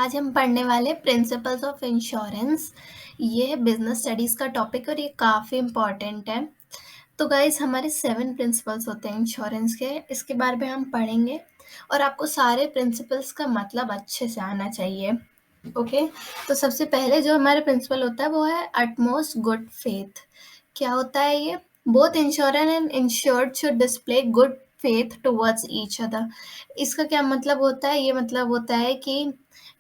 आज हम पढ़ने वाले प्रिंसिपल्स ऑफ इंश्योरेंस। ये बिजनेस स्टडीज़ का टॉपिक और ये काफ़ी इम्पॉर्टेंट है। तो गाइस हमारे 7 प्रिंसिपल्स होते हैं इंश्योरेंस के, इसके बारे में हम पढ़ेंगे और आपको सारे प्रिंसिपल्स का मतलब अच्छे से आना चाहिए। ओके, तो सबसे पहले जो हमारा प्रिंसिपल होता है वो है अटमोस्ट गुड फेथ। क्या होता है ये? Both insurer and insured should display good faith towards each other. इसका क्या मतलब होता है? ये मतलब होता है कि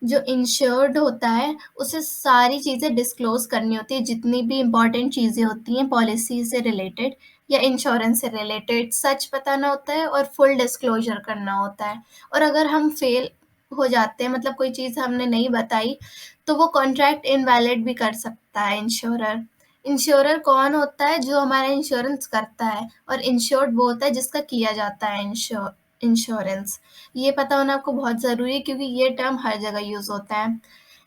जो इंश्योर्ड होता है उसे सारी चीज़ें डिस्क्लोज करनी होती है, जितनी भी इम्पॉर्टेंट चीज़ें होती हैं पॉलिसी से रिलेटेड या इंश्योरेंस से रिलेटेड, सच बताना होता है और फुल डिस्क्लोजर करना होता है। और अगर हम फेल हो जाते हैं, मतलब कोई चीज़ हमने नहीं बताई, तो वो कॉन्ट्रैक्ट इनवैलिड भी कर सकता है इंश्योरर। इंश्योरर कौन होता है? जो हमारा इंश्योरेंस करता है, और इंश्योर्ड वो होता है जिसका किया जाता है इंश्योरेंस। ये पता होना आपको बहुत ज़रूरी है क्योंकि ये टर्म हर जगह यूज़ होता है।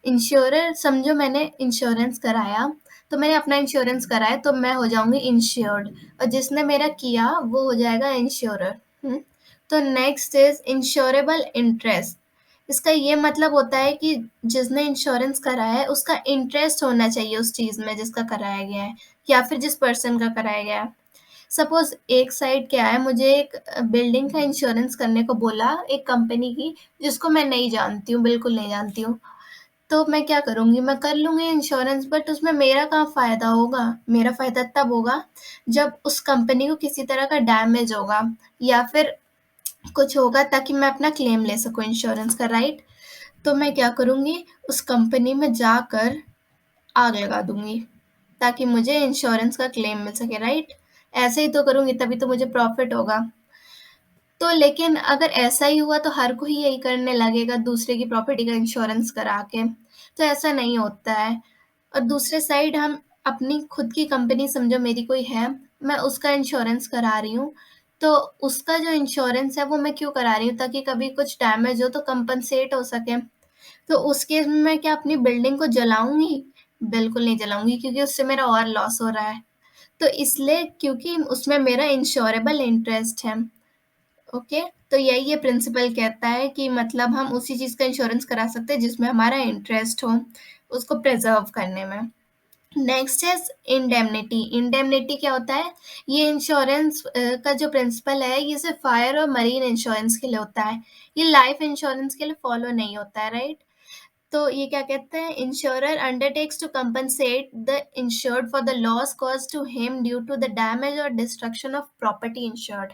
इंश्योरर, समझो मैंने इंश्योरेंस कराया, तो मैंने अपना इंश्योरेंस कराया तो मैं हो जाऊंगी इंश्योर्ड, और जिसने मेरा किया वो हो जाएगा इंश्योरर। तो नेक्स्ट इज इंश्योरेबल इंटरेस्ट। इसका ये मतलब होता है कि जिसने इंश्योरेंस कराया है उसका इंटरेस्ट होना चाहिए उस चीज़ में जिसका कराया गया है, या फिर जिस पर्सन का कराया गया है। सपोज एक साइड क्या है, मुझे एक बिल्डिंग का इंश्योरेंस करने को बोला एक कंपनी की, जिसको मैं नहीं जानती हूँ, बिल्कुल नहीं जानती हूँ। तो मैं क्या करूँगी? मैं कर लूँगी इंश्योरेंस, बट उसमें मेरा कहाँ फ़ायदा होगा? मेरा फ़ायदा तब होगा जब उस कंपनी को किसी तरह का डैमेज होगा या फिर कुछ होगा, ताकि मैं अपना क्लेम ले सकूँ इंश्योरेंस का, राइट? तो मैं क्या करूँगी? उस कंपनी में जाकर आग लगा दूँगी ताकि मुझे इंश्योरेंस का क्लेम मिल सके, राइट? ऐसे ही तो करूँगी, तभी तो मुझे प्रॉफ़िट होगा। तो लेकिन अगर ऐसा ही हुआ तो हर कोई यही करने लगेगा, दूसरे की प्रॉपर्टी का इंश्योरेंस करा के। तो ऐसा नहीं होता है। और दूसरे साइड हम अपनी खुद की कंपनी, समझो मेरी कोई है, मैं उसका इंश्योरेंस करा रही हूँ, तो उसका जो इंश्योरेंस है वो मैं क्यों करा रही हूँ? ताकि कभी कुछ डैमेज हो तो कंपनसेट हो सके। तो उस केस में मैं क्या अपनी बिल्डिंग को जलाऊँगी? बिल्कुल नहीं जलाऊँगी, क्योंकि उससे मेरा और लॉस हो रहा है। तो इसलिए, क्योंकि उसमें मेरा इंश्योरेबल इंटरेस्ट है। ओके, तो यही ये प्रिंसिपल कहता है कि मतलब हम उसी चीज़ का इंश्योरेंस करा सकते हैं जिसमें हमारा इंटरेस्ट हो, उसको प्रिजर्व करने में। Next is indemnity. इंडेमनिटी क्या होता है? ये इंश्योरेंस का जो प्रिंसिपल है, ये सिर्फ फायर और मरीन इंश्योरेंस के लिए होता है। ये लाइफ इंश्योरेंस के लिए फॉलो नहीं होता है, राइट? तो ये क्या कहते हैं? Insurer undertakes to compensate the insured for the loss cause to him due to the damage और डिस्ट्रक्शन ऑफ प्रॉपर्टी इंश्योर्ड।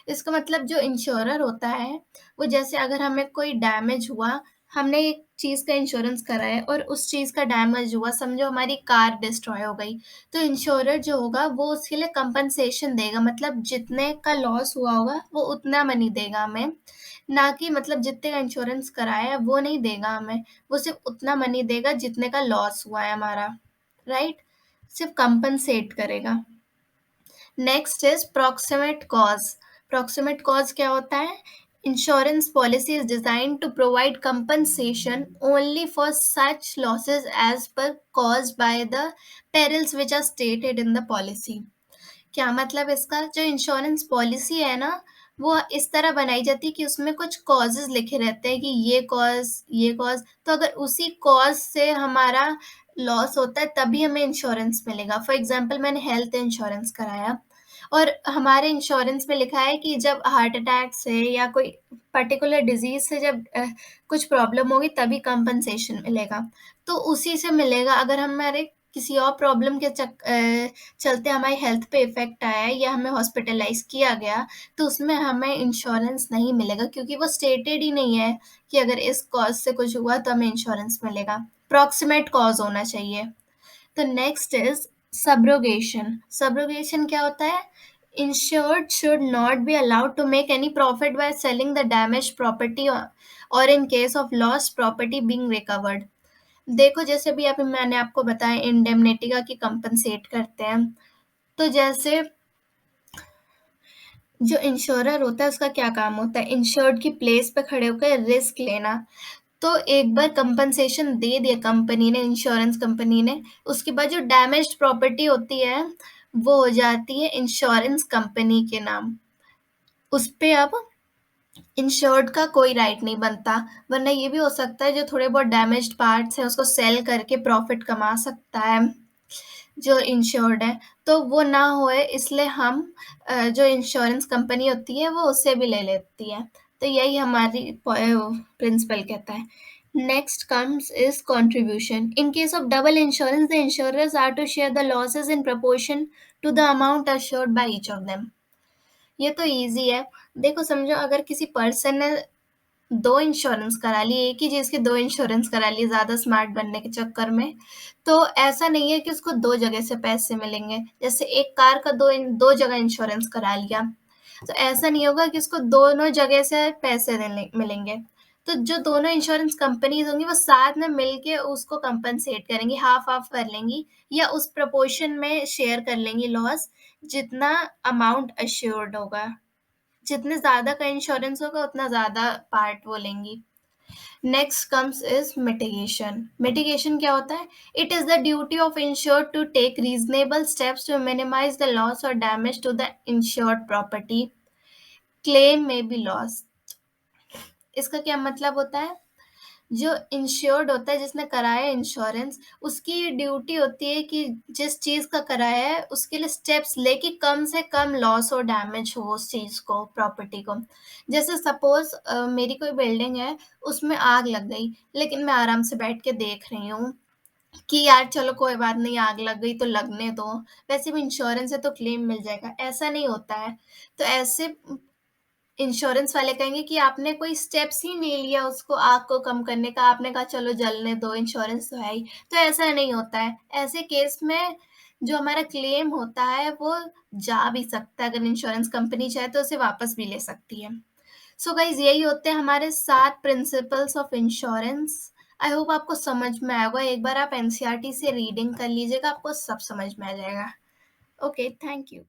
इसका मतलब जो इंश्योरर होता है, वो जैसे अगर हमें कोई डैमेज हुआ, हमने एक चीज़ का इंश्योरेंस करा है और उस चीज़ का डैमेज हुआ, समझो हमारी कार डिस्ट्रॉय हो गई, तो इंश्योरर जो होगा वो उसके लिए कंपनसेशन देगा, मतलब जितने का लॉस हुआ होगा वो उतना मनी देगा हमें। ना कि मतलब जितने का इंश्योरेंस कराया है वो नहीं देगा हमें, वो सिर्फ उतना मनी देगा जितने का लॉस हुआ है हमारा, राइट? सिर्फ कंपनसेट करेगा। Next is proximate cause. Proximate cause क्या होता है? Insurance policy is designed to provide compensation only for such losses as per cause by the perils which are stated in the policy. क्या मतलब इसका? जो insurance policy है ना, वो इस तरह बनाई जाती है कि उसमें कुछ कॉजेज लिखे रहते हैं कि ये कॉज, तो अगर उसी कॉज से हमारा लॉस होता है तभी हमें इंश्योरेंस मिलेगा। फॉर एग्जांपल मैंने हेल्थ इंश्योरेंस कराया और हमारे इंश्योरेंस में लिखा है कि जब हार्ट अटैक से या कोई पर्टिकुलर डिजीज से जब कुछ प्रॉब्लम होगी तभी कंपनसेशन मिलेगा। तो उसी से मिलेगा। अगर हमारे किसी और प्रॉब्लम के चलते हमारी हेल्थ पे इफेक्ट आया है या हमें हॉस्पिटलाइज किया गया, तो उसमें हमें इंश्योरेंस नहीं मिलेगा, क्योंकि वो स्टेटेड ही नहीं है कि अगर इस कॉज से कुछ हुआ तो हमें इंश्योरेंस मिलेगा। प्रॉक्सिमेट कॉज होना चाहिए। तो नेक्स्ट इज सब्रोगेशन। सब्रोगेशन क्या होता है? Insured should not be allowed to make any profit by selling the damage property और in case of loss property being recovered. देखो, जैसे भी अभी मैंने आपको बताया इंडेमनिटी का कि कंपनसेट करते हैं, तो जैसे जो इंश्योरर होता है उसका क्या काम होता है? इंश्योर्ड की प्लेस पे खड़े होकर रिस्क लेना। तो एक बार कंपनसेशन दे दिया कंपनी ने, इंश्योरेंस कंपनी ने, उसके बाद जो डैमेज्ड प्रॉपर्टी होती है वो हो जाती है इंश्योरेंस कंपनी के नाम। उस पे अब इंश्योर्ड का कोई राइट नहीं बनता, वरना ये भी हो सकता है जो थोड़े बहुत डैमेज्ड पार्ट्स हैं उसको सेल करके प्रॉफ़िट कमा सकता है, जो इंश्योर्ड है। तो वो ना होए इसलिए हम जो इंश्योरेंस कंपनी होती है वो उससे भी ले लेती है। तो यही हमारी प्रिंसिपल कहता है। Next comes is contribution. In case of double insurance the insurers are to share the losses in proportion to the amount assured by each of them. ये तो ईज़ी है। देखो समझो अगर किसी पर्सन ने 2 इंश्योरेंस करा लिए, एक ही चीज़ के 2 इंश्योरेंस करा लिए ज़्यादा स्मार्ट बनने के चक्कर में, तो ऐसा नहीं है कि उसको 2 जगह से पैसे मिलेंगे। जैसे एक कार का 2 जगह इंश्योरेंस करा लिया, तो ऐसा नहीं होगा कि उसको दोनों जगह से पैसे देने मिलेंगे। तो जो दोनों इंश्योरेंस कंपनीज़ होंगी वो साथ में मिलके उसको कंपनसेट करेंगी, हाफ़-हाफ़ कर लेंगी या उस प्रोपोर्शन में शेयर कर लेंगी लॉस, जितना अमाउंट एश्योर्ड होगा। जितने ज़्यादा का इंश्योरेंस होगा उतना ज़्यादा पार्ट वो लेंगी। Next comes is mitigation. Mitigation क्या होता है? It is the duty of insured to take reasonable steps to minimise the loss और damage to the insured property. Claim में बी लॉस। इसका क्या मतलब होता है? जो इंश्योर्ड होता है जिसने कराया इंश्योरेंस, उसकी ड्यूटी होती है कि जिस चीज़ का कराया है उसके लिए स्टेप्स ले कि कम से कम लॉस और डैमेज हो उस चीज़ को, प्रॉपर्टी को। जैसे सपोज़ मेरी कोई बिल्डिंग है, उसमें आग लग गई, लेकिन मैं आराम से बैठ के देख रही हूँ कि यार चलो कोई बात नहीं, आग लग गई तो लगने दो, वैसे भी इंश्योरेंस है तो क्लेम मिल जाएगा, ऐसा नहीं होता है। तो ऐसे इंश्योरेंस वाले कहेंगे कि आपने कोई स्टेप्स ही नहीं लिया उसको, आग को कम करने का, आपने कहा चलो जलने दो, इंश्योरेंस तो है ही। तो ऐसा नहीं होता है। ऐसे केस में जो हमारा क्लेम होता है वो जा भी सकता है, अगर इंश्योरेंस कंपनी चाहे तो उसे वापस भी ले सकती है। सो गाइज यही होते हैं हमारे 7 principles of insurance. I hope आपको समझ में आया होगा। एक बार आप एनसीईआरटी से रीडिंग कर लीजिएगा, आपको सब समझ में आ जाएगा। Okay, thank you.